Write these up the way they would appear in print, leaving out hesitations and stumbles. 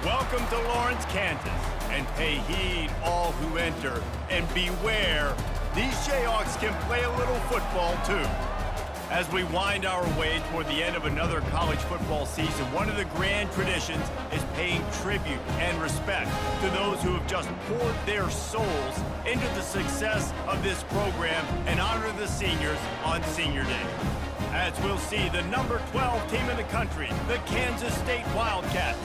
Welcome to Lawrence, Kansas, and pay heed all who enter, and beware, these Jayhawks can play a little football too. As we wind our way toward the end of another college football season, one of the grand traditions is paying tribute and respect to those who have just poured their souls into the success of this program and honor the seniors on Senior Day. As we'll see the number 12 team in the country, the Kansas State Wildcats,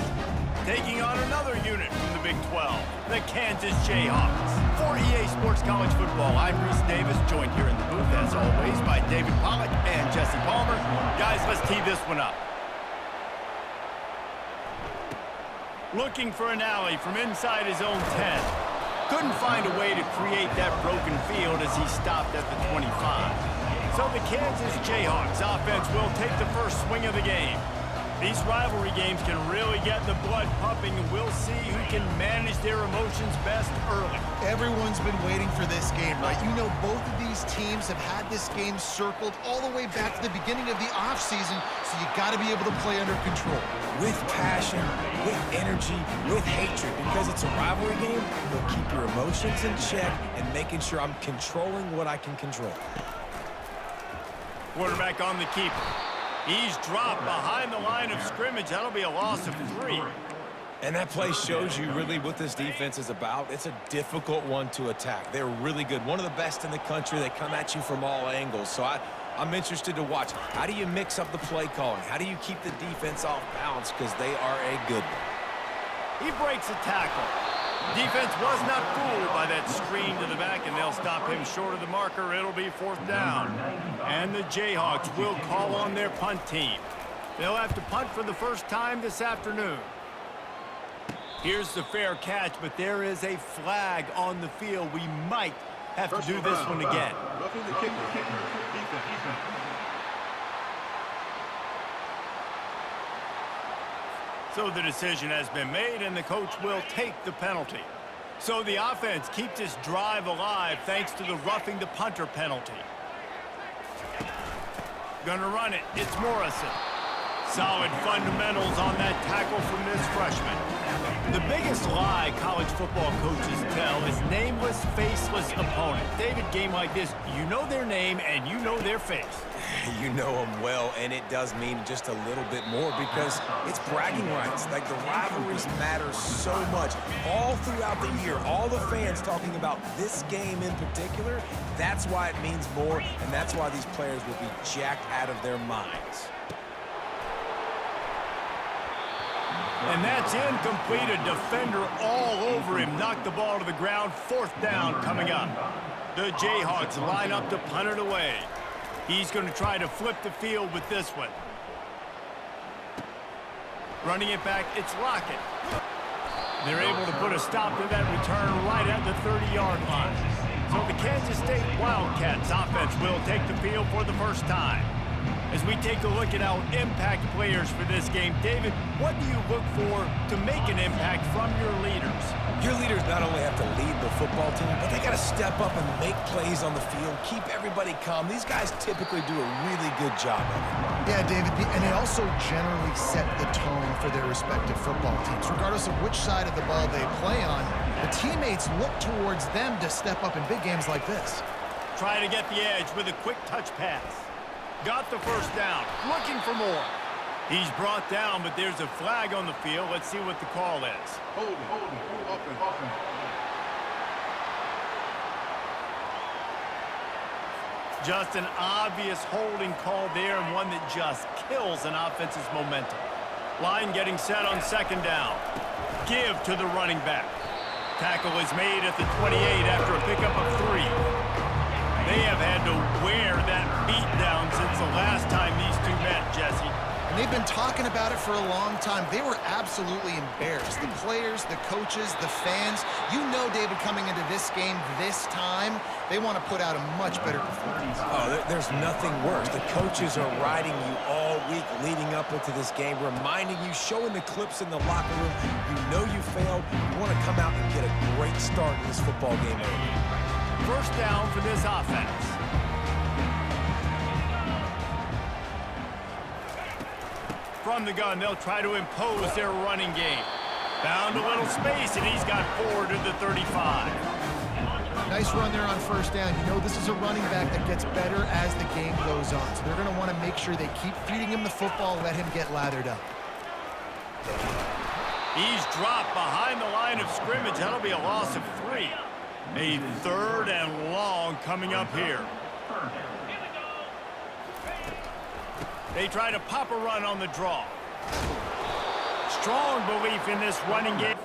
taking on another unit from the Big 12, the Kansas Jayhawks. For EA Sports College Football, I'm Reese Davis, joined here in the booth, as always, by David Pollack and Jesse Palmer. Guys, let's tee this one up. Looking for an alley from inside his own 10. Couldn't find a way to create that broken field as he stopped at the 25. So the Kansas Jayhawks offense will take the first swing of the game. These rivalry games can really get the blood pumping, and we'll see who can manage their emotions best early. Everyone's been waiting for this game, right? You know, both of these teams have had this game circled all the way back to the beginning of the offseason, so you got to be able to play under control. With passion, with energy, with hatred, because it's a rivalry game, you'll keep your emotions in check and making sure I'm controlling what I can control. Quarterback on the keeper. He's dropped behind the line of scrimmage. That'll be a loss of 3. And that play shows you really what this defense is about. It's a difficult one to attack. They're really good. One of the best in the country. They come at you from all angles. So I'm interested to watch. How do you mix up the play calling? How do you keep the defense off balance? Because they are a good one. He breaks a tackle. Defense was not fooled by that screen to the back, and they'll stop him short of the marker. It'll be 4th down. And the Jayhawks will call on their punt team. They'll have to punt for the first time this afternoon. Here's the fair catch, but there is a flag on the field. We might have to do this one again. Roughing the kicker. Defense. So the decision has been made, and the coach will take the penalty. So the offense keeps this drive alive thanks to the roughing the punter penalty. Gonna run it. It's Morrison. Solid fundamentals on that tackle from this freshman. The biggest lie college football coaches tell is nameless, faceless opponent. David, game like this, you know their name and you know their face. You know them well, and it does mean just a little bit more because it's bragging rights. Like, the rivalries matter so much all throughout the year. All the fans talking about this game in particular, that's why it means more, and that's why these players will be jacked out of their minds. And that's incomplete. A defender all over him. Knocked the ball to the ground. 4th down coming up. The Jayhawks line up to punt it away. He's going to try to flip the field with this one. Running it back, it's Lockett. They're able to put a stop to that return right at the 30-yard line. So the Kansas State Wildcats offense will take the field for the first time. As we take a look at our impact players for this game, David, what do you look for to make an impact from your leaders? Your leaders not only have to lead the football team, but they got to step up and make plays on the field, keep everybody calm. These guys typically do a really good job of it. Yeah, David, and they also generally set the tone for their respective football teams. Regardless of which side of the ball they play on, the teammates look towards them to step up in big games like this. Try to get the edge with a quick touch pass. Got the first down, looking for more. He's brought down, but there's a flag on the field. Let's see what the call is. Holding. Offense. Just an obvious holding call there, and one that just kills an offense's momentum. Line getting set on 2nd down. Give to the running back. Tackle is made at the 28 after a pickup of 3. They have had to wear that beat down since the last time these two met, Jesse. And they've been talking about it for a long time. They were absolutely embarrassed. The players, the coaches, the fans. You know, David, coming into this game this time, they want to put out a much better performance. Oh, there's nothing worse. The coaches are riding you all week leading up into this game, reminding you, showing the clips in the locker room. You know you failed. You want to come out and get a great start in this football game early. First down for this offense. From the gun, they'll try to impose their running game. Found a little space, and he's got 4 to the 35. Nice run there on first down. You know this is a running back that gets better as the game goes on. So they're going to want to make sure they keep feeding him the football, let him get lathered up. He's dropped behind the line of scrimmage. That'll be a loss of 3. A 3rd and long coming up here. They try to pop a run on the draw. Strong belief in this running game.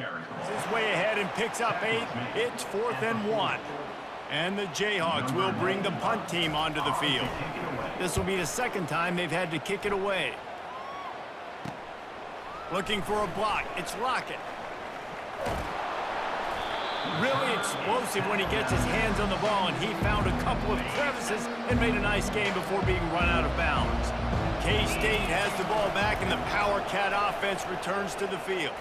Is way ahead and picks up 8. It's 4th and 1. And the Jayhawks will bring the punt team onto the field. This will be the 2nd time they've had to kick it away. Looking for a block. It's Lockett. Really explosive when he gets his hands on the ball, and he found a couple of crevices and made a nice game before being run out of bounds. K-State has the ball back, and the Power Cat offense returns to the field.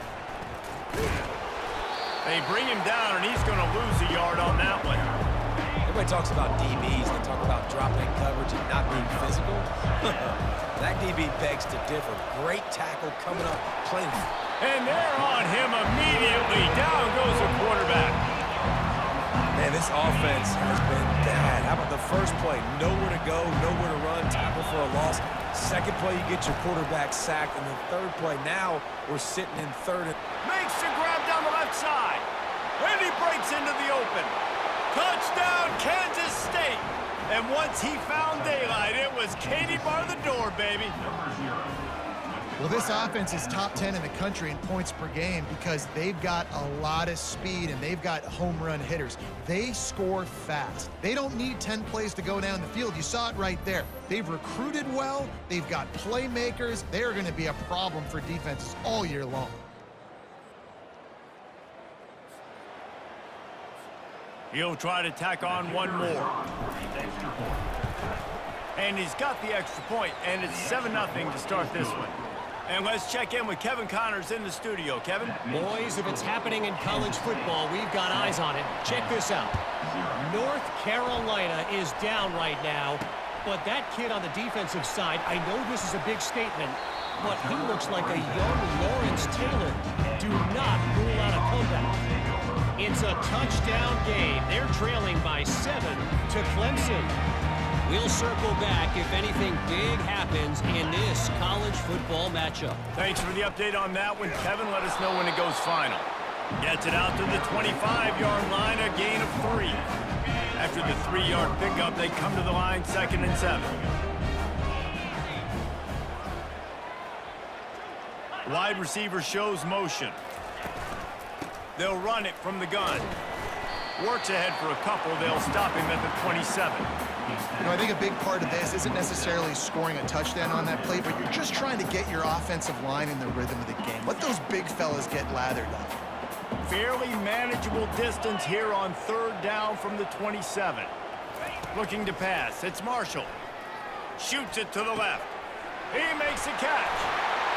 They bring him down, and he's going to lose a yard on that one. Everybody talks about DBs. They talk about dropping coverage and not being physical. That DB begs to differ. Great tackle coming up, playing. And they're on him immediately. Down goes the quarterback. Man, this offense has been bad. How about the first play? Nowhere to go, nowhere to run, tackle for a loss. Second play, you get your quarterback sacked. And the third play, now we're sitting in 3rd. Makes the grab down the left side. And he breaks into the open. Touchdown, Kansas State. And once he found daylight, it was Katie bar the door, baby. Well, this offense is top 10 in the country in points per game because they've got a lot of speed and they've got home run hitters. They score fast. They don't need 10 plays to go down the field. You saw it right there. They've recruited well. They've got playmakers. They're going to be a problem for defenses all year long. He'll try to tack on one more. And he's got the extra point, and it's 7-0 to start this one. And let's check in with Kevin Connors in the studio. Kevin? Boys, if it's happening in college football, we've got eyes on it. Check this out. North Carolina is down right now, but that kid on the defensive side, I know this is a big statement, but he looks like a young Lawrence Taylor. Do not rule out a comeback. It's a touchdown game. They're trailing by 7 to Clemson. We'll circle back if anything big happens in this college football matchup. Thanks for the update on that one, Kevin. Let us know when it goes final. Gets it out to the 25-yard line, a gain of 3. After the 3-yard pickup, they come to the line 2nd and 7. Wide receiver shows motion. They'll run it from the gun. Works ahead for a couple. They'll stop him at the 27. You know, I think a big part of this isn't necessarily scoring a touchdown on that play, but you're just trying to get your offensive line in the rhythm of the game. Let those big fellas get lathered up. Fairly manageable distance here on 3rd down from the 27. Looking to pass. It's Marshall. Shoots it to the left. He makes a catch.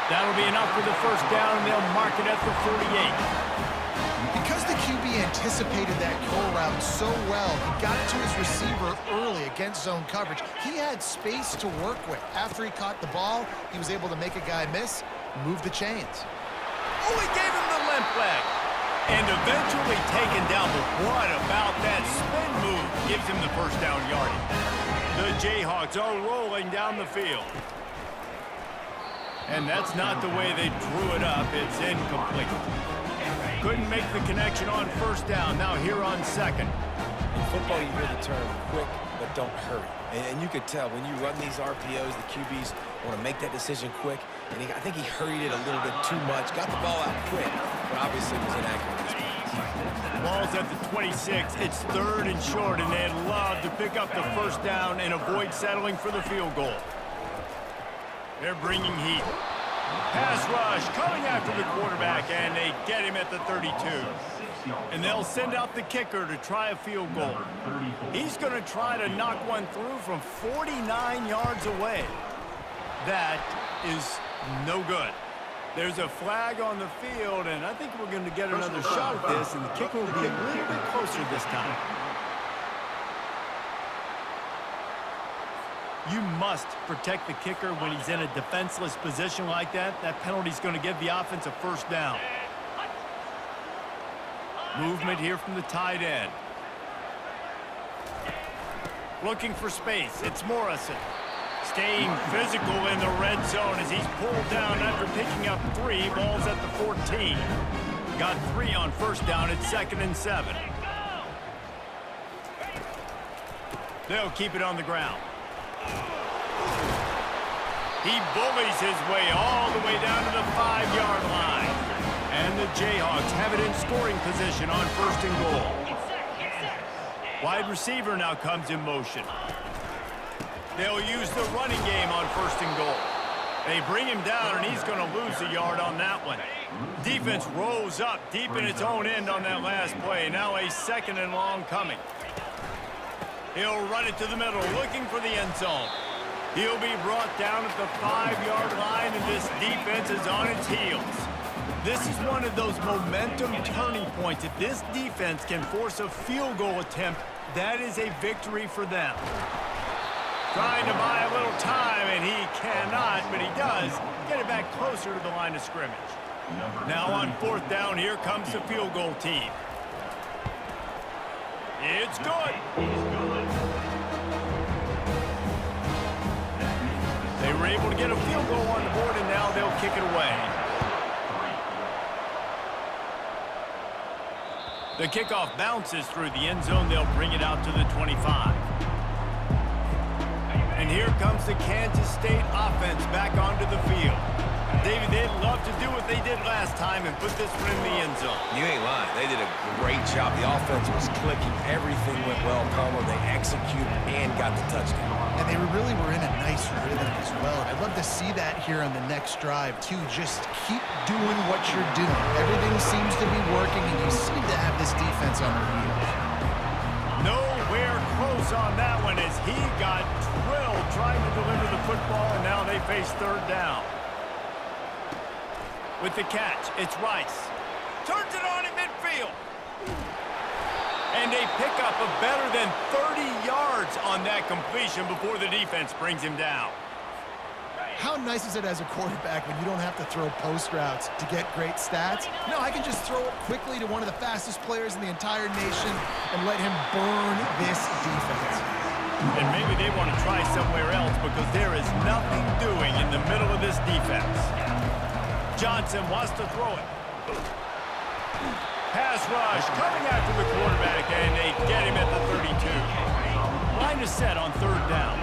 That'll be enough for the 1st down, and they'll mark it at the 48. Because the QB anticipated that goal route so well, he got to his receiver early against zone coverage. He had space to work with. After he caught the ball, he was able to make a guy miss, move the chains. Oh, he gave him the limp leg. And eventually taken down, but what about that spin move? Gives him the 1st down yardage. The Jayhawks are rolling down the field. And that's not the way they drew it up. It's incomplete. Couldn't make the connection on 1st down. Now here on 2nd. In football, you hear the term quick, but don't hurry. And you could tell when you run these RPOs, the QBs want to make that decision quick. And I think he hurried it a little bit too much. Got the ball out quick, but obviously was inaccurate this pass. Ball's at the 26. It's 3rd and short, and they'd love to pick up the 1st down and avoid settling for the field goal. They're bringing heat. Pass rush coming after the quarterback, and they get him at the 32. And they'll send out the kicker to try a field goal. He's going to try to knock one through from 49 yards away. That is no good. There's a flag on the field, and I think we're going to get another shot at this, and the kicker will be a little bit closer this time. You must protect the kicker when he's in a defenseless position like that. That penalty's going to give the offense a first down. Movement here from the tight end. Looking for space. It's Morrison. Staying physical in the red zone as he's pulled down after picking up 3. Ball's at the 14. Got 3 on first down. It's 2nd and 7. They'll keep it on the ground. He bullies his way all the way down to the 5-yard line. And the Jayhawks have it in scoring position on 1st and goal. Wide receiver now comes in motion. They'll use the running game on 1st and goal. They bring him down, and he's going to lose a yard on that one. Defense rose up deep in its own end on that last play. Now a 2nd and long coming. He'll run it to the middle, looking for the end zone. He'll be brought down at the 5-yard line, and this defense is on its heels. This is one of those momentum turning points. If this defense can force a field goal attempt, that is a victory for them. Trying to buy a little time, and he cannot, but he does get it back closer to the line of scrimmage. Now on 4th down, here comes the field goal team. It's good. They were able to get a field goal on the board, and now they'll kick it away. The kickoff bounces through the end zone. They'll bring it out to the 25. And here comes the Kansas State offense back onto the field. David, they'd love to do what they did last time and put this one in the end zone. You ain't lying. They did a great job. The offense was clicking. Everything went well, Palmer. They executed and got the touchdown. And they really were in a nice rhythm as well. And I'd love to see that here on the next drive, too. Just keep doing what you're doing. Everything seems to be working, and you seem to have this defense on their heels. Nowhere close on that one as he got drilled trying to deliver the football, and now they face 3rd down. With the catch, it's Rice. Turns it on in midfield. And they pick up a better than 30 yards on that completion before the defense brings him down. How nice is it as a quarterback when you don't have to throw post routes to get great stats? No, I can just throw it quickly to one of the fastest players in the entire nation and let him burn this defense. And maybe they want to try somewhere else because there is nothing doing in the middle of this defense. Johnson wants to throw it. Pass rush coming after the quarterback, and they get him at the 32. Line is set on 3rd down.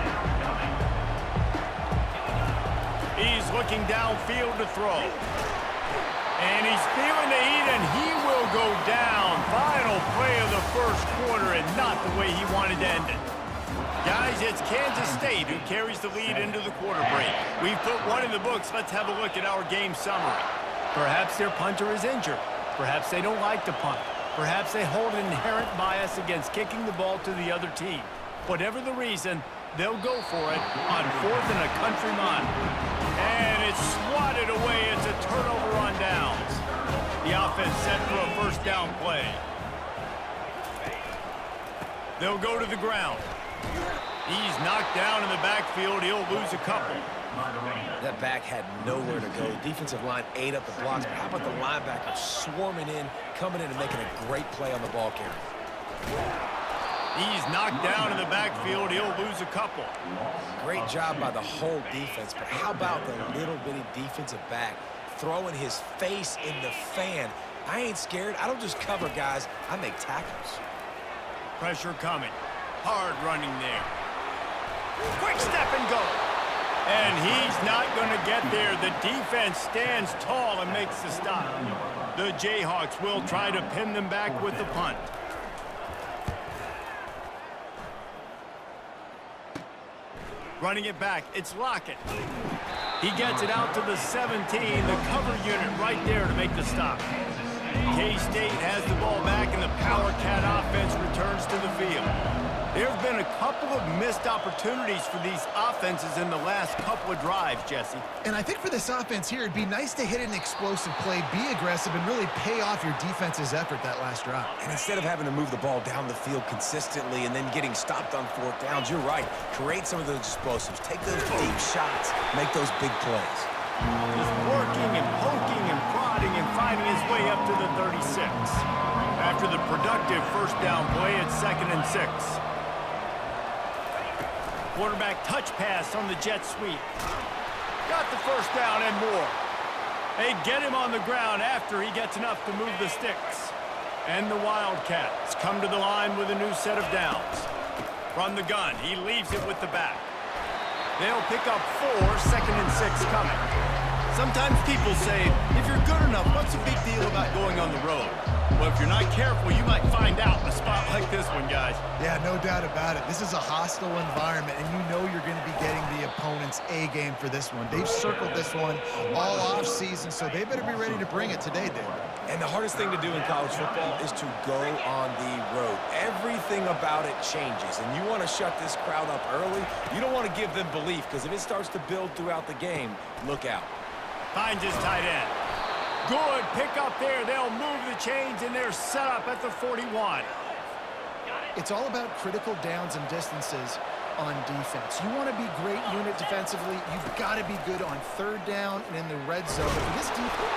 He's looking downfield to throw. And he's feeling the heat, and he will go down. Final play of the 1st quarter, and not the way he wanted to end it. Guys, it's Kansas State who carries the lead into the quarter break. We've put one in the books. Let's have a look at our game summary. Perhaps their punter is injured. Perhaps they don't like to punt. Perhaps they hold an inherent bias against kicking the ball to the other team. Whatever the reason, they'll go for it on 4th and a country mile. And it's swatted away. It's a turnover on downs. The offense set for a 1st down play. They'll go to the ground. He's knocked down in the backfield. He'll lose a couple. That back had nowhere to go. Defensive line ate up the blocks. But how about the linebacker swarming in, coming in and making a great play on the ball carry? He's knocked down in the backfield. He'll lose a couple. Great job by the whole defense. But how about the little bitty defensive back throwing his face in the fan? I ain't scared. I don't just cover guys. I make tackles. Pressure coming. Hard running there. Quick step and go. And he's not going to get there. The defense stands tall and makes the stop. The Jayhawks will try to pin them back with the punt. Running it back, it's Lockett. He gets it out to the 17, the cover unit right there to make the stop. K-State has the ball back, and the Power Cat offense returns to the field. There have been a couple of missed opportunities for these offenses in the last couple of drives, Jesse. And I think for this offense here, it'd be nice to hit an explosive play, be aggressive, and really pay off your defense's effort that last drive. And instead of having to move the ball down the field consistently and then getting stopped on fourth downs, you're right. Create some of those explosives. Take those deep shots. Make those big plays. He's working and poking and prodding and finding his way up to the 36. After the productive first down play, it's 2nd and 6. Quarterback touch pass on the jet sweep. Got the first down and more. They get him on the ground after he gets enough to move the sticks. And the Wildcats come to the line with a new set of downs. From the gun, he leaves it with the back. They'll pick up 4, 2nd and 6 coming. Sometimes people say, if you're good enough, what's the big deal about going on the road? Well, if you're not careful, you might find out in a spot like this one, guys. Yeah, no doubt about it. This is a hostile environment, and you know you're going to be getting the opponent's A game for this one. They've circled this one all off season, so they better be ready to bring it today, David. And the hardest thing to do in college football is to go on the road. Everything about it changes, and you want to shut this crowd up early. You don't want to give them belief, because if it starts to build throughout the game, look out. Finds his tight end. Good pick up there. They'll move the chains, and they're set up at the 41. It's all about critical downs and distances on defense. You want to be great unit defensively. You've got to be good on third down and in the red zone. But for this defense,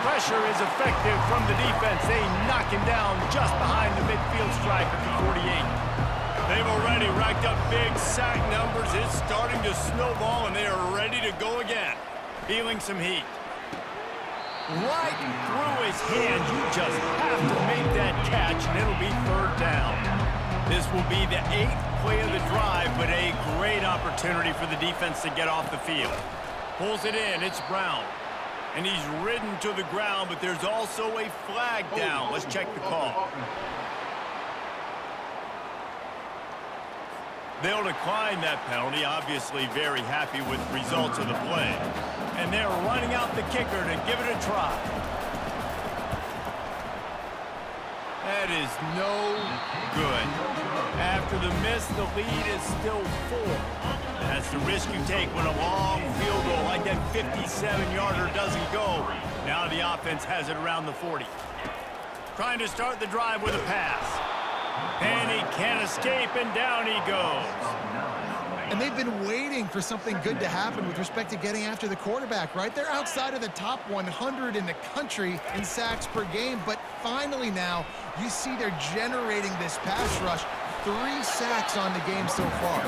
Pressure is effective from the defense. They knock him down just behind the midfield stripe at the 48. They've already racked up big sack numbers. It's starting to snowball, and they are ready to go again. Feeling some heat. Right through his hand. You just have to make that catch, and it'll be third down. This will be the 8th play of the drive, but a great opportunity for the defense to get off the field. Pulls it in. It's Brown. And he's ridden to the ground, but there's also a flag down. Let's check the call. They'll decline that penalty, obviously very happy with the results of the play. And they're running out the kicker to give it a try. That is no good. After the miss, the lead is still 4. That's the risk you take when a long field goal like that 57-yarder doesn't go. Now the offense has it around the 40. Trying to start the drive with a pass. And he can't escape, and down he goes. and they've been waiting for something good to happen with respect to getting after the quarterback, right? They're outside of the top 100 in the country in sacks per game, but finally now you see they're generating this pass rush. 3 sacks on the game so far.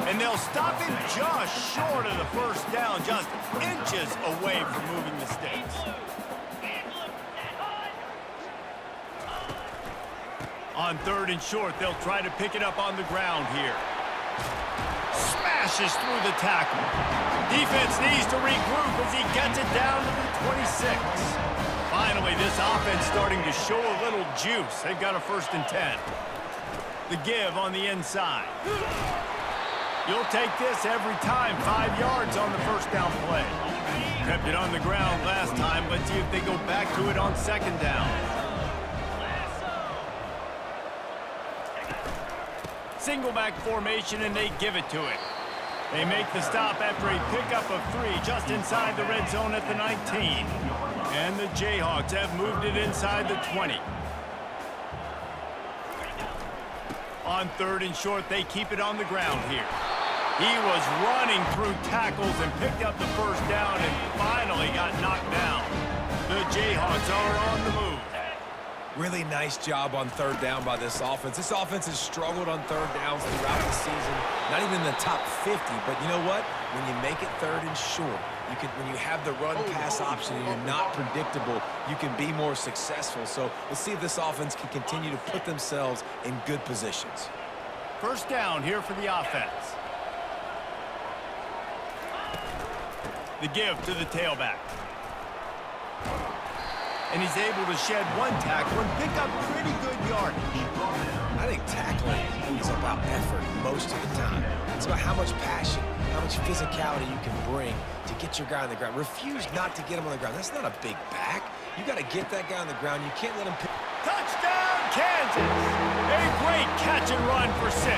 And they'll stop him just short of the first down, just inches away from moving the sticks. On 3rd and short, they'll try to pick it up on the ground here. Smashes through the tackle. Defense needs to regroup as he gets it down to the 26. Finally, this offense starting to show a little juice. They've got a 1st and 10. The give on the inside. You'll take this every time. 5 yards on the first down play. Kept it on the ground last time. Let's see if they go back to it on 2nd down. Single back formation, and they give it to it. They make the stop after a pickup of 3 just inside the red zone at the 19. And the Jayhawks have moved it inside the 20. On 3rd and short, they keep it on the ground here. He was running through tackles and picked up the first down and finally got knocked down. The Jayhawks are on the move. Really nice job on 3rd down by this offense. This offense has struggled on 3rd downs throughout the season. Not even in the top 50, but you know what? When you make it 3rd and short, when you have the run-pass option and you're not predictable, you can be more successful. So let's see if this offense can continue to put themselves in good positions. 1st down here for the offense. The give to the tailback. And he's able to shed 1 tackle and pick up pretty good yardage. I think tackling is about effort most of the time. It's about how much passion, how much physicality you can bring to get your guy on the ground. Refuse not to get him on the ground. That's not a big back. You got to get that guy on the ground. You can't let him pick. Touchdown, Kansas! A great catch and run for 6.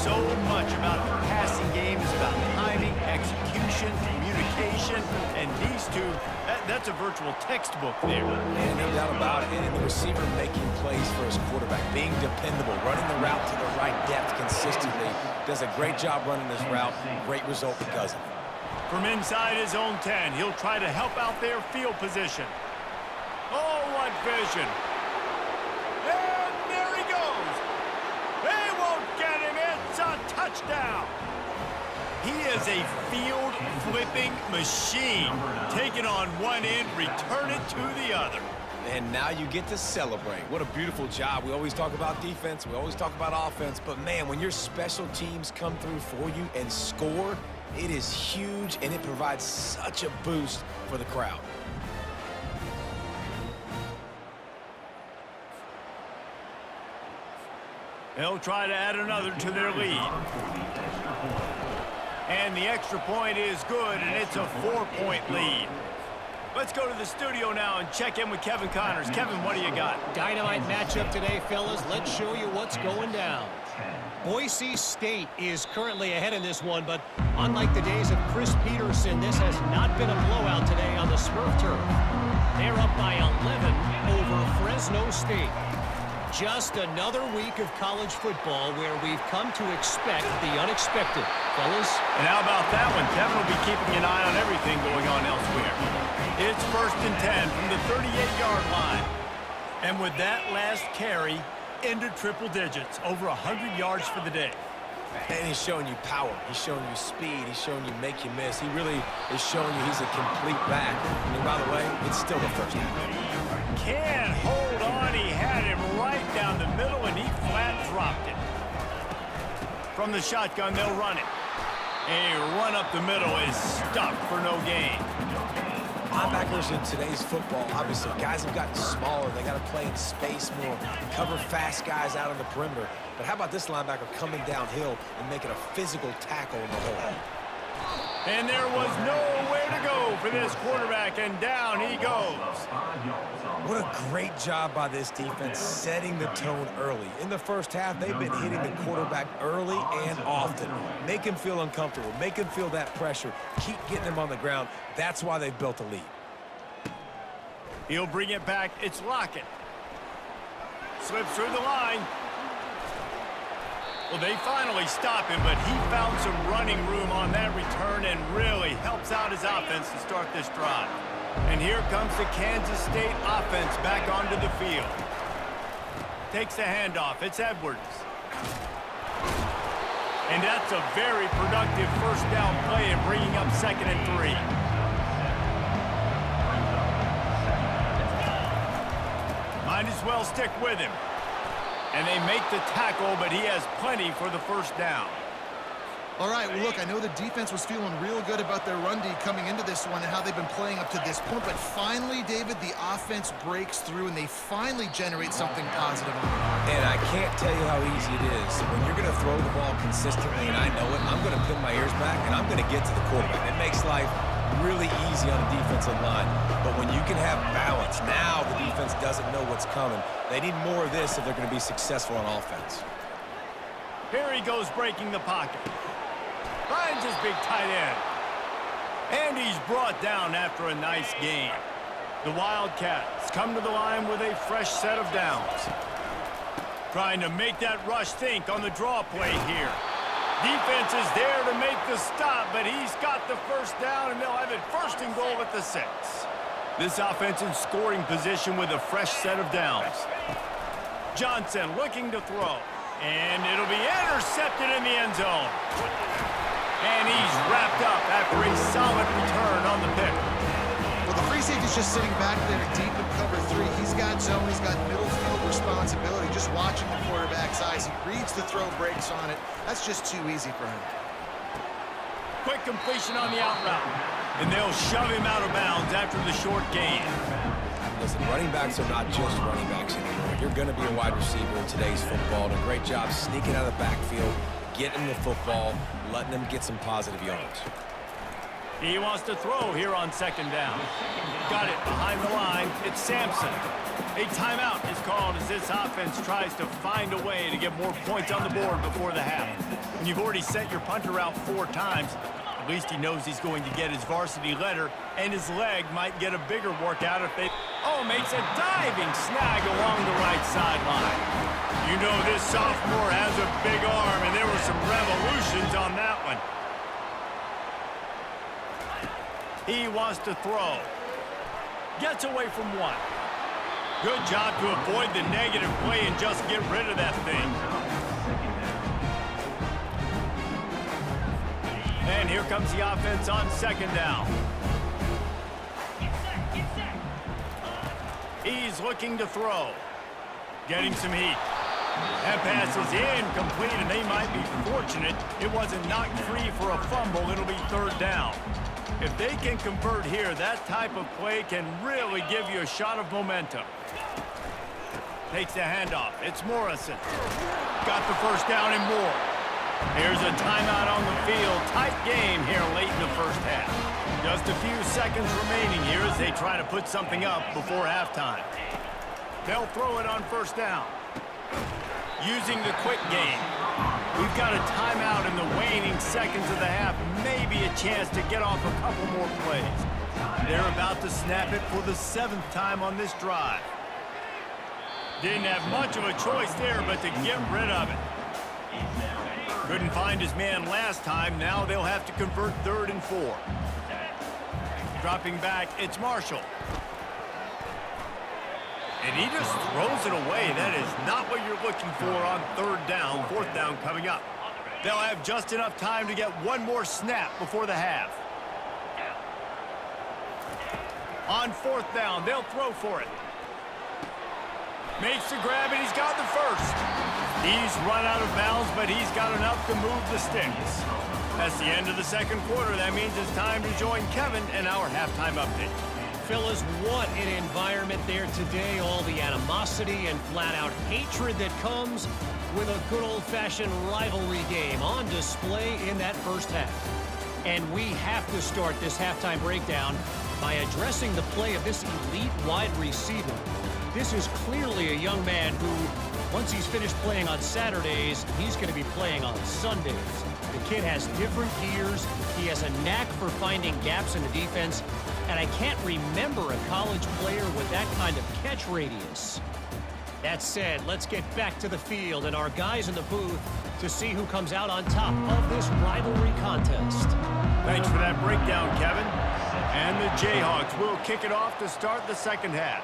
So much about the passing game is about timing, execution, communication, and these two, that's a virtual textbook there. And no doubt about it, and the receiver making plays for his quarterback, being dependable, running the route to the right depth consistently, does a great job running this route. Great result because of it. From inside his own 10, he'll try to help out their field position. Oh, what vision. And there he goes. They won't get him. It's a touchdown. He is a field-flipping machine. Take it on one end, return it to the other. And now you get to celebrate. What a beautiful job. We always talk about defense. We always talk about offense. But, man, when your special teams come through for you and score, it is huge, and it provides such a boost for the crowd. They'll try to add another to their lead. And the extra point is good, and it's a 4-point lead. Let's go to the studio now and check in with Kevin Connors. Kevin, what do you got? Dynamite matchup today, fellas. Let's show you what's going down. Boise State is currently ahead in this one, but unlike the days of Chris Peterson, this has not been a blowout today on the Smurf turf. They're up by 11 over Fresno State. Just another week of college football where we've come to expect the unexpected, fellas. And how about that one? Kevin will be keeping an eye on everything going on elsewhere. It's 1st and 10 from the 38-yard line. And with that last carry, into triple digits, over 100 yards for the day. And he's showing you power. He's showing you speed. He's showing you make you miss. He really is showing you he's a complete back. And by the way, it's still the first half. Can't hold on. He had him right down the middle, and he flat dropped it. From the shotgun, they'll run it. A run up the middle is stopped for no gain. Linebackers in today's football, obviously, guys have gotten smaller. They got to play in space more, cover fast guys out on the perimeter. But how about this linebacker coming downhill and making a physical tackle in the hole? And there was nowhere to go for this quarterback, and down he goes. What a great job by this defense setting the tone early. In the first half, they've been hitting the quarterback early and often. Make him feel uncomfortable. Make him feel that pressure. Keep getting him on the ground. That's why they've built a lead. He'll bring it back. It's Lockett. Slips through the line. Well, they finally stop him, but he found some running room on that return and really helps out his offense to start this drive. And here comes the Kansas State offense back onto the field. Takes the handoff. It's Edwards. And that's a very productive first down play and bringing up 2nd and 3. Might as well stick with him. And they make the tackle, but he has plenty for the first down. All right, well, look, I know the defense was feeling real good about their run D coming into this one and how they've been playing up to this point, but finally, David, the offense breaks through and they finally generate something positive on it. And I can't tell you how easy it is. When you're going to throw the ball consistently, and I know it, I'm going to pin my ears back, and I'm going to get to the quarterback. It makes life really easy on the defensive line. But when you can have balance, now the defense doesn't know what's coming. They need more of this if they're going to be successful on offense. Here he goes breaking the pocket. Finds his big tight end. And he's brought down after a nice gain. The Wildcats come to the line with a fresh set of downs. Trying to make that rush think on the draw play here. Defense is there to make the stop, but he's got the first down, and they'll have it 1st and goal at the 6. This offense in scoring position with a fresh set of downs. Johnson looking to throw. And it'll be intercepted in the end zone. And he's wrapped up after a solid return on the pick. Well, the free safety's just sitting back there deep in cover 3. He's got zone. He's got middle field responsibility. Just watching the quarterback's eyes. He reads the throw, breaks on it. That's just too easy for him. Quick completion on the out route. And they'll shove him out of bounds after the short gain. Listen, running backs are not just running backs anymore. You're going to be a wide receiver in today's football, and a great job sneaking out of the backfield, getting the football, letting them get some positive yards. He wants to throw here on second down. Got it behind the line. It's Sampson. A timeout is called as this offense tries to find a way to get more points on the board before the half. When you've already sent your punter out 4 times, at least he knows he's going to get his varsity letter, and his leg might get a bigger workout if they... Oh, makes a diving snag along the right sideline. You know this sophomore has a big arm, and there were some revolutions on that one. He wants to throw. Gets away from 1. Good job to avoid the negative play and just get rid of that thing. And here comes the offense on second down. He's looking to throw. Getting some heat. That pass is incomplete, and they might be fortunate it wasn't knocked free for a fumble. It'll be third down. If they can convert here, that type of play can really give you a shot of momentum. Takes the handoff. It's Morrison. Got the first down and more. Here's a timeout on the field. Tight game here late in the first half. Just a few seconds remaining here as they try to put something up before halftime. They'll throw it on first down. Using the quick game. We've got a timeout in the waning seconds of the half. Maybe a chance to get off a couple more plays. They're about to snap it for the 7th time on this drive. Didn't have much of a choice there, but to get rid of it. Couldn't find his man last time. Now they'll have to convert 3rd and 4. Dropping back, it's Marshall. And he just throws it away. That is not what you're looking for on 3rd down. 4th down coming up. They'll have just enough time to get one more snap before the half. On 4th down, they'll throw for it. Makes the grab, and he's got the first. He's run out of bounds, but he's got enough to move the sticks. That's the end of the second quarter. That means it's time to join Kevin and our halftime update. Fellas, what an environment there today. All the animosity and flat-out hatred that comes with a good old-fashioned rivalry game on display in that first half. And we have to start this halftime breakdown by addressing the play of this elite wide receiver. This is clearly a young man who, once he's finished playing on Saturdays, he's going to be playing on Sundays. The kid has different gears. He has a knack for finding gaps in the defense. And I can't remember a college player with that kind of catch radius. That said, let's get back to the field and our guys in the booth to see who comes out on top of this rivalry contest. Thanks for that breakdown, Kevin. And the Jayhawks will kick it off to start the second half.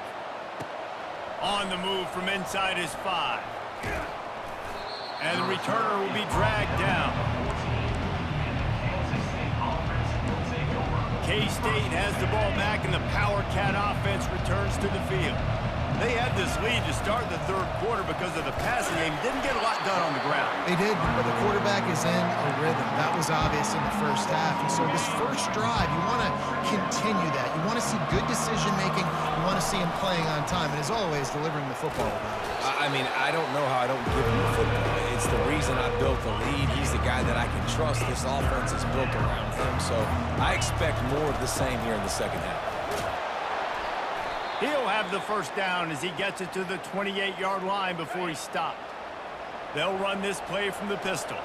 On the move from inside his 5. And the returner will be dragged down. K-State has the ball back, and the Power Cat offense returns to the field. They had this lead to start the 3rd quarter because of the passing game. Didn't get a lot done on the ground. They did, but the quarterback is in a rhythm. That was obvious in the first half. And so this first drive, you want to continue that. You want to see good decision-making. You want to see him playing on time. And as always, delivering the football. I mean, I don't know how I don't give him the football. It's the reason I built the lead. He's the guy that I can trust. This offense is built around him. So I expect more of the same here in the second half. He'll have the first down as he gets it to the 28-yard line before he's stopped. They'll run this play from the pistol.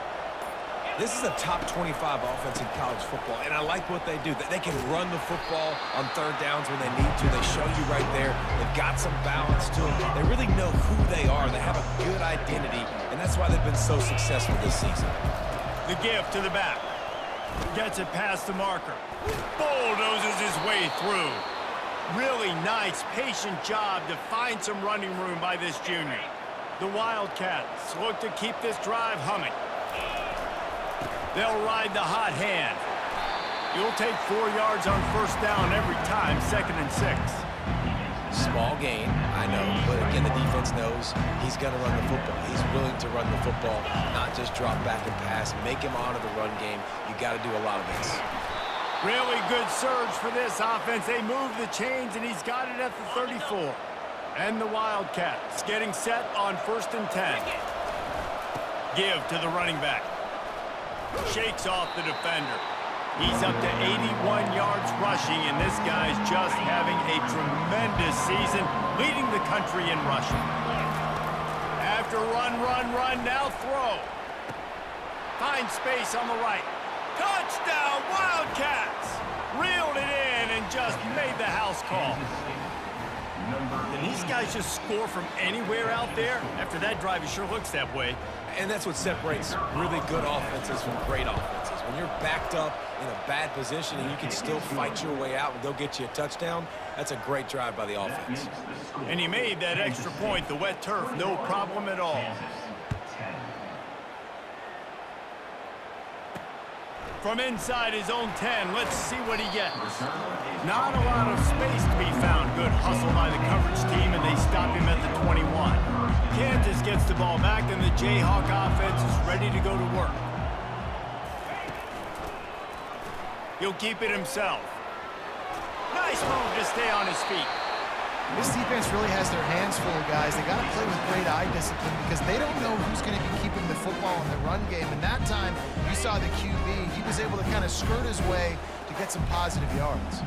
This is a top 25 offense in college football, and I like what they do. They can run the football on 3rd downs when they need to. They show you right there. They've got some balance to them. They really know who they are. They have a good identity, and that's why they've been so successful this season. The give to the back. Gets it past the marker. Bulldozes his way through. Really nice, patient job to find some running room by this junior. The Wildcats look to keep this drive humming. They'll ride the hot hand. You'll take 4 yards on first down every time, 2nd and 6. Small gain, I know, but again, the defense knows he's going to run the football. He's willing to run the football, not just drop back and pass, make him honor the run game. You got to do a lot of this. Really good surge for this offense. They move the chains, and he's got it at the 34. And the Wildcats getting set on 1st and 10. Give to the running back. Shakes off the defender. He's up to 81 yards rushing, and this guy's just having a tremendous season, leading the country in rushing. After run, now throw. Finds space on the right. Touchdown, Wildcats! Reeled it in and just made the house call. And these guys just score from anywhere out there? After that drive, it sure looks that way. And that's what separates really good offenses from great offenses. When you're backed up in a bad position and you can still fight your way out and they'll get you a touchdown, that's a great drive by the offense. And he made that extra point, the wet turf, no problem at all. From inside his own 10, let's see what he gets. Not a lot of space to be found. Good hustle by the coverage team, and they stop him at the 21. Kansas gets the ball back, and the Jayhawk offense is ready to go to work. He'll keep it himself. Nice move to stay on his feet. This defense really has their hands full, guys. They got to play with great eye discipline because they don't know who's going to be keeping the football in the run game. And that time, you saw the QB. He was able to kind of skirt his way to get some positive yards.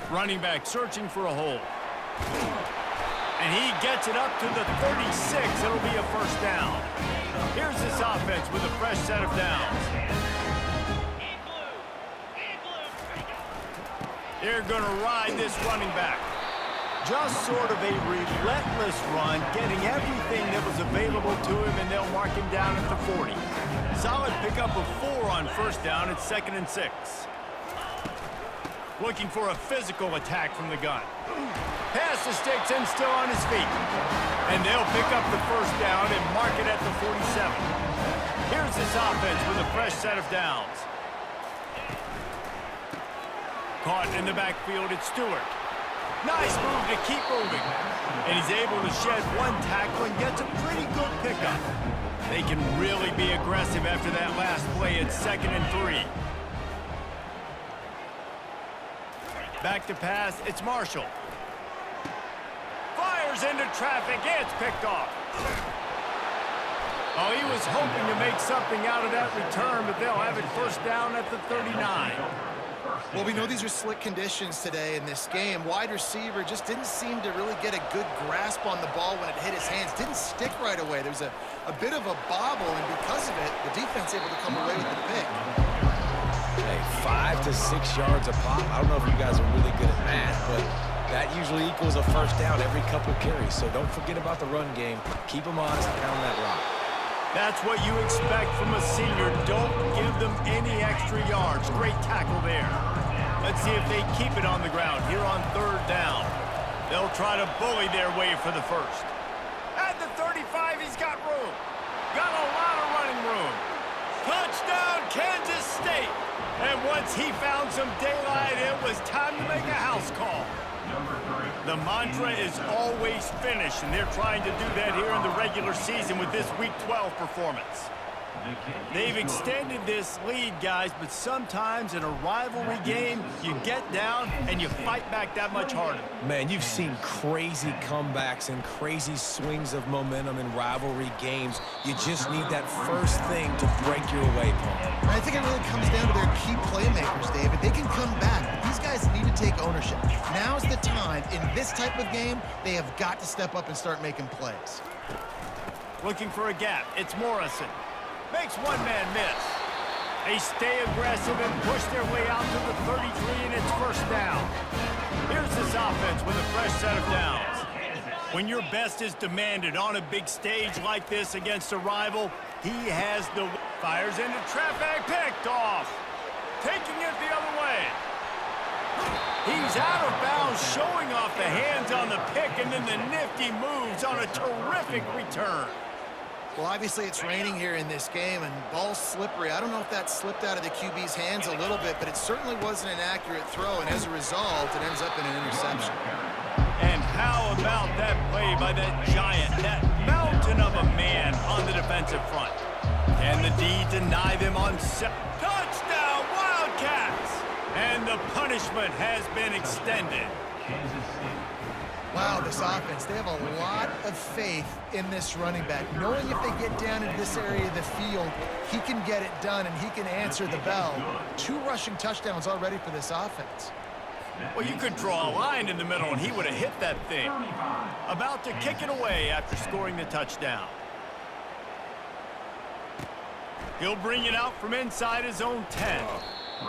Running back searching for a hole. And he gets it up to the 36. It'll be a first down. Here's this offense with a fresh set of downs. They're going to ride this running back. Just sort of a relentless run, getting everything that was available to him, and they'll mark him down at the 40. Solid pickup of 4 on first down. It's 2nd and 6. Looking for a physical attack from the gun. Pass the sticks and still on his feet. And they'll pick up the first down and mark it at the 47. Here's this offense with a fresh set of downs. Caught in the backfield, it's Stewart. Nice move to keep moving. And he's able to shed one tackle and gets a pretty good pickup. They can really be aggressive after that last play. It's 2nd and 3. Back to pass, it's Marshall. Fires into traffic, it's picked off. Oh, he was hoping to make something out of that return, but they'll have it first down at the 39. Well, we know these are slick conditions today in this game. Wide receiver just didn't seem to really get a good grasp on the ball when it hit his hands. Didn't stick right away. There was a bit of a bobble, and because of it, the defense able to come away with the pick. Hey, 5 to 6 yards a pop. I don't know if you guys are really good at math, but that usually equals a first down every couple carries. So don't forget about the run game. Keep them honest and pound that rock. That's what you expect from a senior. Don't give them any extra yards. Great tackle there. Let's see if they keep it on the ground here on 3rd down. They'll try to bully their way for the first. At the 35, he's got room. Got a lot of running room. Touchdown, Kansas State. And once he found some daylight, it was time to make a house call. The mantra is always finish, and they're trying to do that here in the regular season with this Week 12 performance. They've extended this lead, guys, but sometimes in a rivalry game, you get down and you fight back that much harder. Man, you've seen crazy comebacks and crazy swings of momentum in rivalry games. You just need that first thing to break your way, Paul. I think it really comes down to their key playmakers, David. They can come back, but these guys need to take ownership. Now's the time. In this type of game, they have got to step up and start making plays. Looking for a gap. It's Morrison. Makes one man miss. They stay aggressive and push their way out to the 33, and it's first down. Here's this offense with a fresh set of downs. When your best is demanded on a big stage like this against a rival, he has the... Fires into traffic, picked off. Taking it the other way. He's out of bounds, showing off the hands on the pick, and then the nifty moves on a terrific return. Well, obviously it's raining here in this game, and ball's slippery. I don't know if that slipped out of the QB's hands a little bit, but it certainly wasn't an accurate throw, and as a result, it ends up in an interception. And how about that play by that giant, that mountain of a man on the defensive front? Can the D deny them on set? Touchdown, Wildcats! And the punishment has been extended. Wow, this offense, they have a lot of faith in this running back. Knowing if they get down into this area of the field, he can get it done and he can answer the bell. 2 rushing touchdowns already for this offense. Well, you could draw a line in the middle and he would have hit that thing. About to kick it away after scoring the touchdown. He'll bring it out from inside his own 10.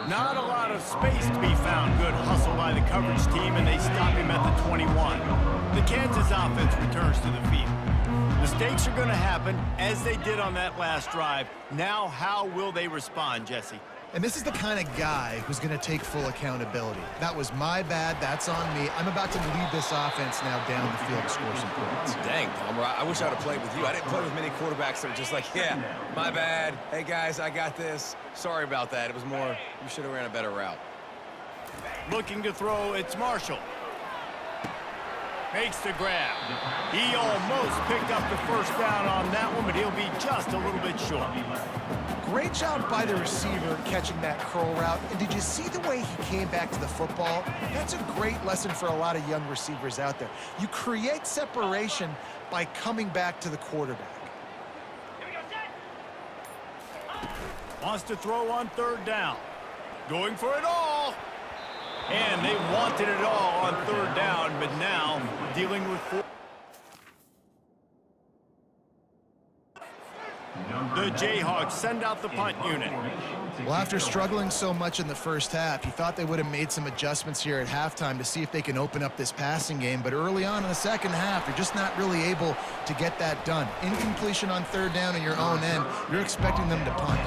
Not a lot of space to be found. Good hustle by the coverage team, and they stop him at the 21. The Kansas offense returns to the field. Mistakes are going to happen, as they did on that last drive. Now, how will they respond, Jesse? And this is the kind of guy who's going to take full accountability. That was my bad. That's on me. I'm about to lead this offense now down the field to score some points. Dang, Palmer, I wish I'd have played with you. I didn't play with many quarterbacks that were just like, yeah, my bad. Hey, guys, I got this. Sorry about that. It was more, you should have ran a better route. Looking to throw, it's Marshall. Makes the grab. He almost picked up the first down on that one, but he'll be just a little bit short. Great job by the receiver catching that curl route. And did you see the way he came back to the football? That's a great lesson for a lot of young receivers out there. You create separation by coming back to the quarterback. Wants to throw on 3rd down. Going for it all. And they wanted it all on 3rd down, but now dealing with 4. The Jayhawks send out the punt unit. Well, after struggling so much in the first half, you thought they would have made some adjustments here at halftime to see if they can open up this passing game. But early on in the second half, they're just not really able to get that done. Incompletion on 3rd down in your own end, you're expecting them to punt.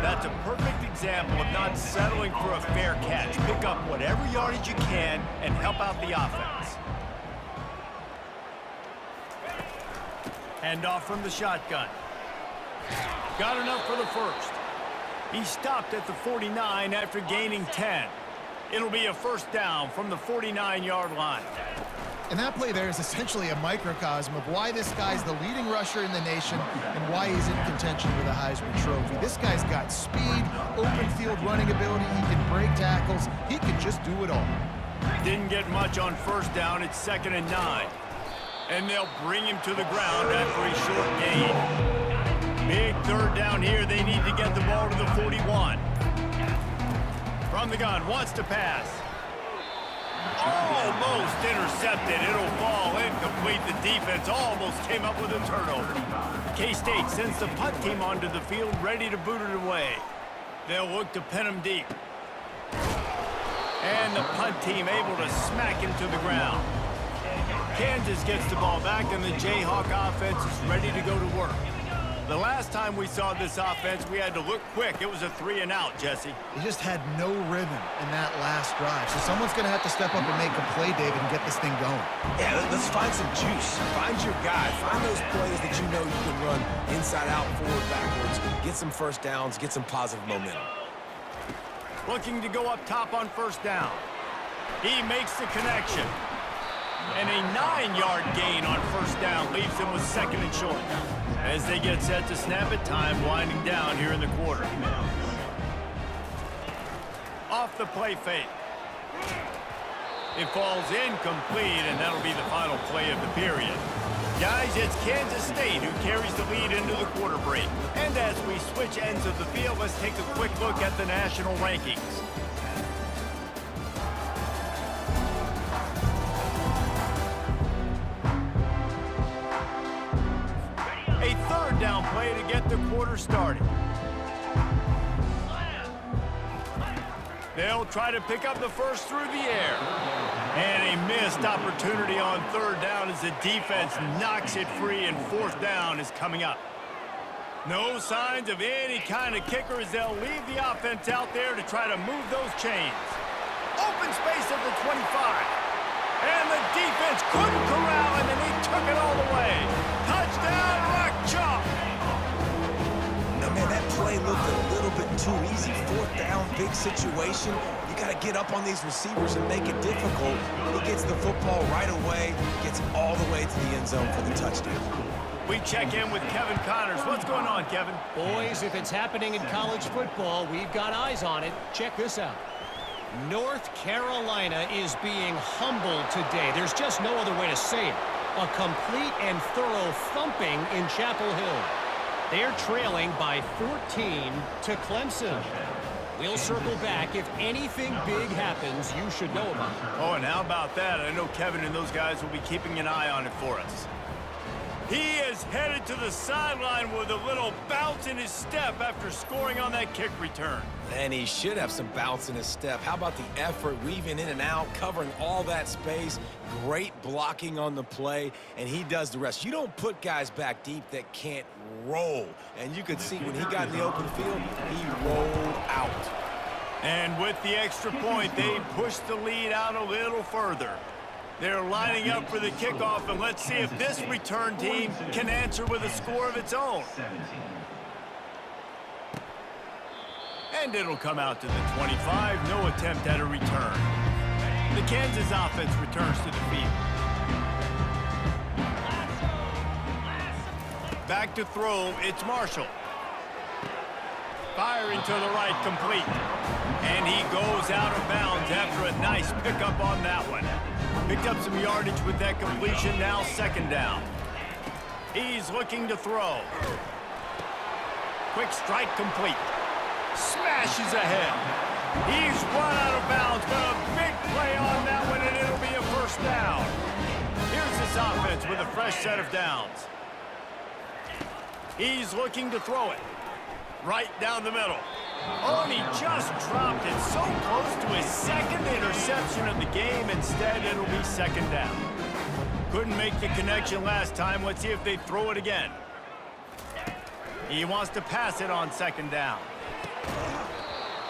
That's a perfect example of not settling for a fair catch. Pick up whatever yardage you can and help out the offense. Hand off from the shotgun. Got enough for the first. He stopped at the 49 after gaining 10. It'll be a 1st down from the 49-yard line. And that play there is essentially a microcosm of why this guy's the leading rusher in the nation and why he's in contention for the Heisman Trophy. This guy's got speed, open field running ability, he can break tackles, he can just do it all. Didn't get much on 1st down, it's 2nd and 9. And they'll bring him to the ground after a short gain. Big 3rd down here, they need to get the ball to the 41. From the gun, wants to pass. Almost intercepted. It'll fall incomplete. The defense almost came up with a turnover. K-State sends the punt team onto the field, ready to boot it away. They'll look to pin him deep. And the punt team able to smack him to the ground. Kansas gets the ball back, and the Jayhawk offense is ready to go to work. The last time we saw this offense, we had to look quick. It was a 3-and-out, Jesse. He just had no rhythm in that last drive. So someone's going to have to step up and make a play, David, and get this thing going. Yeah, let's find some juice. Find your guy. Find those plays that you know you can run inside out, forward, backwards. Get some 1st downs. Get some positive momentum. Looking to go up top on 1st down. He makes the connection. And a 9-yard gain on 1st down leaves him with 2nd and short. As they get set to snap it, time winding down here in the quarter. Off the play fake. It falls incomplete, and that'll be the final play of the period. Guys, it's Kansas State who carries the lead into the quarter break. And as we switch ends of the field, let's take a quick look at the national rankings. A 3rd down play to get the quarter started. They'll try to pick up the first through the air. And a missed opportunity on 3rd down as the defense knocks it free, and 4th down is coming up. No signs of any kind of kicker as they'll leave the offense out there to try to move those chains. Open space at the 25. And the defense couldn't corral, and then he took it all the way. Touchdown, Rock Chalk! Now, man, that play looked a little bit too easy. 4th down, big situation. You got to get up on these receivers and make it difficult. He gets the football right away, gets all the way to the end zone for the touchdown. We check in with Kevin Connors. What's going on, Kevin? Boys, if it's happening in college football, we've got eyes on it. Check this out. North Carolina is being humbled today. There's just no other way to say it. A complete and thorough thumping in Chapel Hill. They're trailing by 14 to Clemson. We'll circle back. If anything big happens, you should know about it. Oh, and how about that? I know Kevin and those guys will be keeping an eye on it for us. He is headed to the sideline with a little bounce in his step after scoring on that kick return. And he should have some bounce in his step. How about the effort, weaving in and out, covering all that space, great blocking on the play, and he does the rest. You don't put guys back deep that can't roll. And you could see when he got in the open field, he rolled out. And with the extra point, they pushed the lead out a little further. They're lining up for the kickoff, and let's see if this return team can answer with a score of its own. And it'll come out to the 25. No attempt at a return. The Kansas offense returns to the field. Back to throw, it's Marshall. Firing to the right, complete. And he goes out of bounds after a nice pickup on that one. Picked up some yardage with that completion, now second down. He's looking to throw. Quick strike complete. Smashes ahead. He's run out of bounds, but a big play on that one, and it'll be a first down. Here's this offense with a fresh set of downs. He's looking to throw it. Right down the middle. Oh, and he just dropped it so close to his second interception of the game. Instead, it'll be second down. Couldn't make the connection last time. Let's see if they throw it again. He wants to pass it on second down.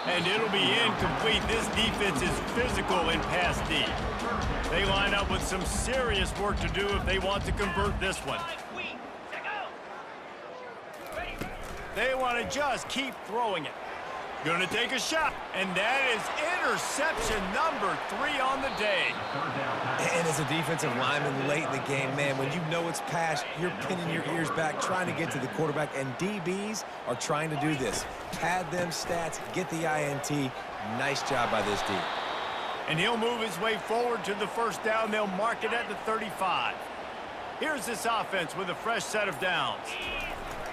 And it'll be incomplete. This defense is physical in pass D. They line up with some serious work to do if they want to convert this one. They want to just keep throwing it. Gonna take a shot, and that is interception number 3 on the day. And as a defensive lineman late in the game, man, when you know it's pass, you're pinning your ears back, trying to get to the quarterback, and DBs are trying to do this. Pad them stats, get the INT. Nice job by this D. And he'll move his way forward to the first down. They'll mark it at the 35. Here's this offense with a fresh set of downs.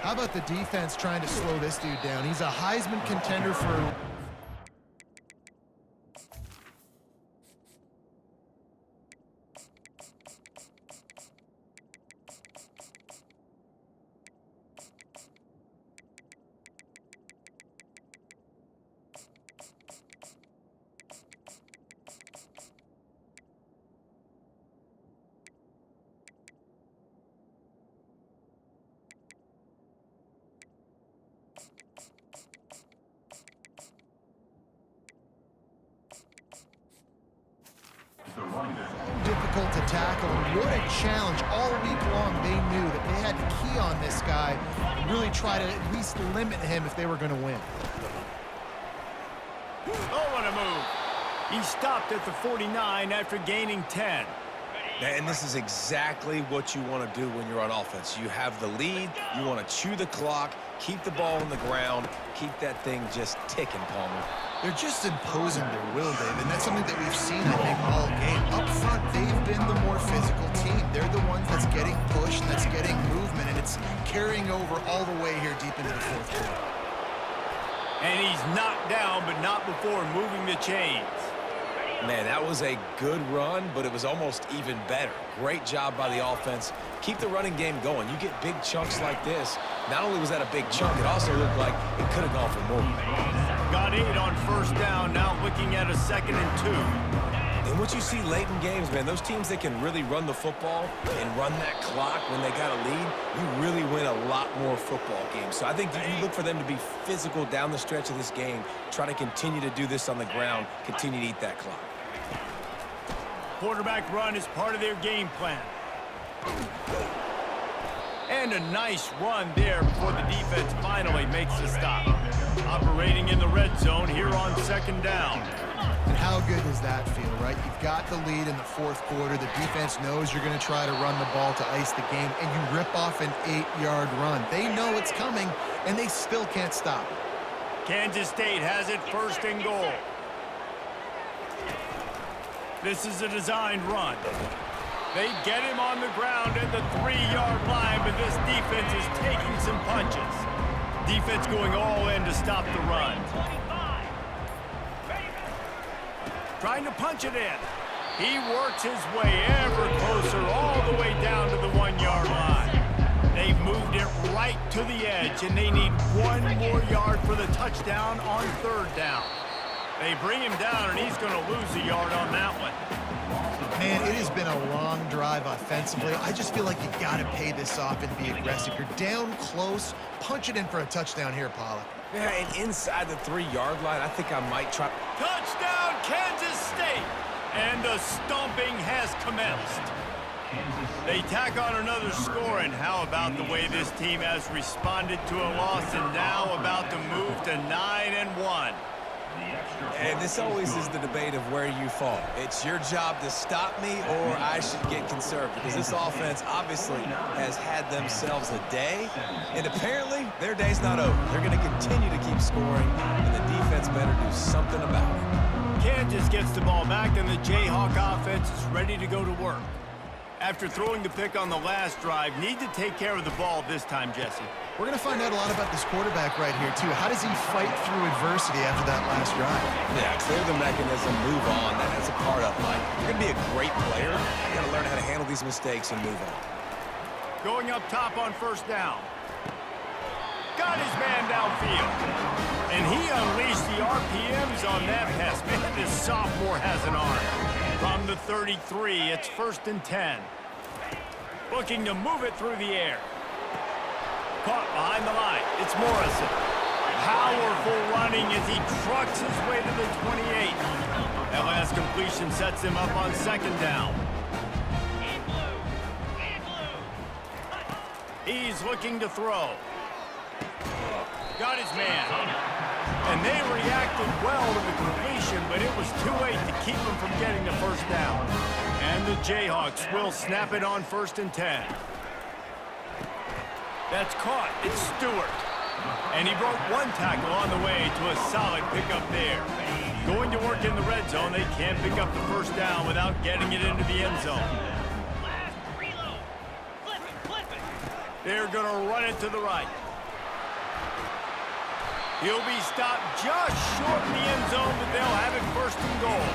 How about the defense trying to slow this dude down? He's a Heisman contender for... difficult to tackle. What a challenge. All week long, they knew that they had to key on this guy, really try to at least limit him if they were going to win. Oh, what a move. He stopped at the 49 after gaining 10. And this is exactly what you want to do when you're on offense. You have the lead, you want to chew the clock, keep the ball on the ground, keep that thing just ticking, Palmer. They're just imposing their will, Dave, and that's something that we've seen, I think, all game. Up front, they've been the more physical team. They're the ones that's getting pushed, that's getting movement, and it's carrying over all the way here deep into the fourth quarter. And he's knocked down, but not before moving the chains. Man, that was a good run, but it was almost even better. Great job by the offense. Keep the running game going. You get big chunks like this. Not only was that a big chunk, it also looked like it could have gone for more. Got 8 on first down, now looking at a 2nd and 2. And what you see late in games, man, those teams that can really run the football and run that clock when they got a lead, you really win a lot more football games. So I think you look for them to be physical down the stretch of this game, try to continue to do this on the ground, continue to eat that clock. Quarterback run is part of their game plan. And a nice run there before the defense finally makes the stop. Operating in the red zone here on 2nd down. And how good does that feel, right? You've got the lead in the fourth quarter. The defense knows you're going to try to run the ball to ice the game, and you rip off an 8-yard run. They know it's coming, and they still can't stop it. Kansas State has it 1st and goal. This is a designed run. They get him on the ground at the 3-yard line, but this defense is taking some punches. Defense going all in to stop the run. Trying to punch it in. He works his way ever closer all the way down to the 1-yard line. They've moved it right to the edge, and they need 1 more yard for the touchdown on 3rd down. They bring him down, and he's going to lose a yard on that one. Man, it has been a long drive offensively. I just feel like you got to pay this off and be aggressive. You're down close. Punch it in for a touchdown here, Pollock. Yeah, and inside the 3-yard line, I think I might try. Touchdown, Kansas State! And the stomping has commenced. They tack on another score, and how about the way this team has responded to a loss and now about to move to 9-1. And this always is the debate of where you fall. It's your job to stop me, or I should get conservative. Because this offense obviously has had themselves a day, and apparently their day's not over. They're going to continue to keep scoring, and the defense better do something about it. Kansas gets the ball back, and the Jayhawk offense is ready to go to work. After throwing the pick on the last drive, need to take care of the ball this time, Jesse. We're going to find out a lot about this quarterback right here, too. How does he fight through adversity after that last drive? Yeah, clear the mechanism, move on. That's a part of life. You're going to be a great player. You got to learn how to handle these mistakes and move on. Going up top on 1st down. Got his man downfield. And he unleashed the RPMs on that pass. Man, this sophomore has an arm. From the 33, it's 1st and 10. Looking to move it through the air. Caught behind the line. It's Morrison. Powerful running as he trucks his way to the 28. That last completion sets him up on 2nd down. He's looking to throw. Got his man. And they reacted well to the completion, but it was too late to keep him from getting the 1st down. And the Jayhawks will snap it on 1st and 10. That's caught. It's Stewart. And he broke 1 tackle on the way to a solid pickup there. Going to work in the red zone, they can't pick up the 1st down without getting it into the end zone. They're going to run it to the right. He'll be stopped just short in the end zone, but they'll have it 1st and goal.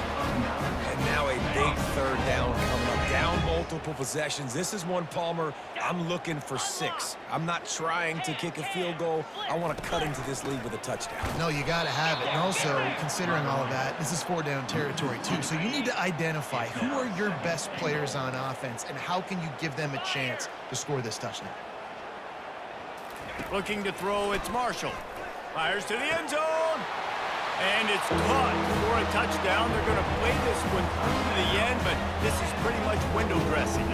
And now a big 3rd down coming up. Down multiple possessions. This is one, Palmer, I'm looking for 6. I'm not trying to kick a field goal. I want to cut into this lead with a touchdown. No, you got to have it. And also, considering all of that, this is 4-down territory, too. So you need to identify who are your best players on offense and how can you give them a chance to score this touchdown. Looking to throw, it's Marshall. Fires to the end zone. And it's caught for a touchdown. They're going to play this one through to the end, but this is pretty much window dressing.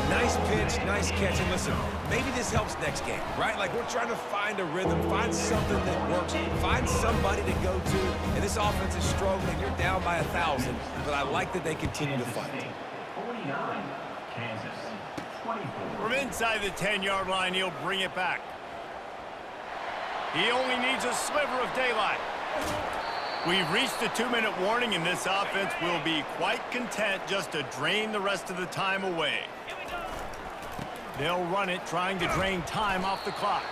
Nice pitch, nice catch. And listen, maybe this helps next game, right? Like, we're trying to find a rhythm, find something that works, find somebody to go to. And this offense is struggling. You're down by 1,000, but I like that they continue to fight. 49, Kansas. 24. From inside the 10-yard line, he'll bring it back. He only needs a sliver of daylight. We've reached a 2-minute warning, and this offense will be quite content just to drain the rest of the time away. They'll run it, trying to drain time off the clock.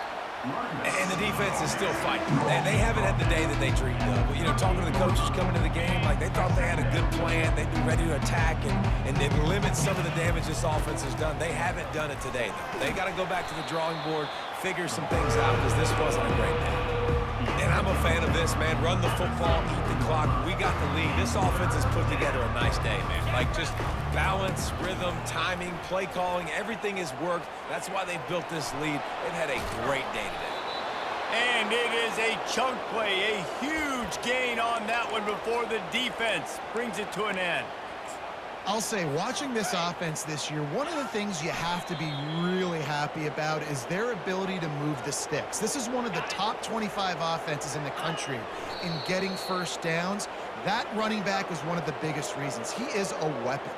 And the defense is still fighting. And they haven't had the day that they dreamed of. But, you know, talking to the coaches coming to the game, like, they thought they had a good plan. They'd be ready to attack and limit some of the damage this offense has done. They haven't done it today, though. They got to go back to the drawing board, figure some things out, because this wasn't a great day. And I'm a fan of this, man. Run the football, eat the clock. We got the lead. This offense has put together a nice day, man. Like, just balance, rhythm, timing, play calling, everything has worked. That's why they've built this lead. They've had a great day today. And it is a chunk play, a huge gain on that one before the defense brings it to an end. I'll say, watching this offense this year, one of the things you have to be really happy about is their ability to move the sticks. This is one of the top 25 offenses in the country in getting 1st downs. That running back was one of the biggest reasons. He is a weapon.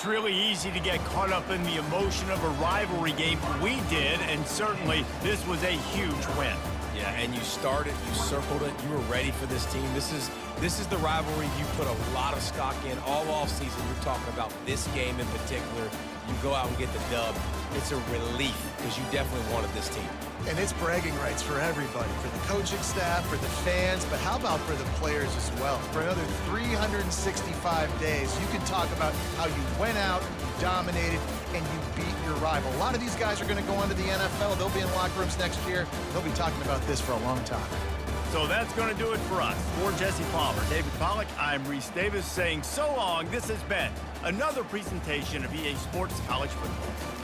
It's really easy to get caught up in the emotion of a rivalry game. We did, and certainly this was a huge win. Yeah, and you started, you circled it, you were ready for this team. This is the rivalry you put a lot of stock in all offseason. You're talking about this game in particular. You go out and get the dub. It's a relief because you definitely wanted this team. And it's bragging rights for everybody, for the coaching staff, for the fans, but how about for the players as well? For another 365 days, you can talk about how you went out, you dominated, and you beat your rival. A lot of these guys are going to go on to the NFL. They'll be in locker rooms next year. They'll be talking about this for a long time. So that's going to do it for us. For Jesse Palmer, David Pollack, I'm Reese Davis saying so long. This has been another presentation of EA Sports College Football.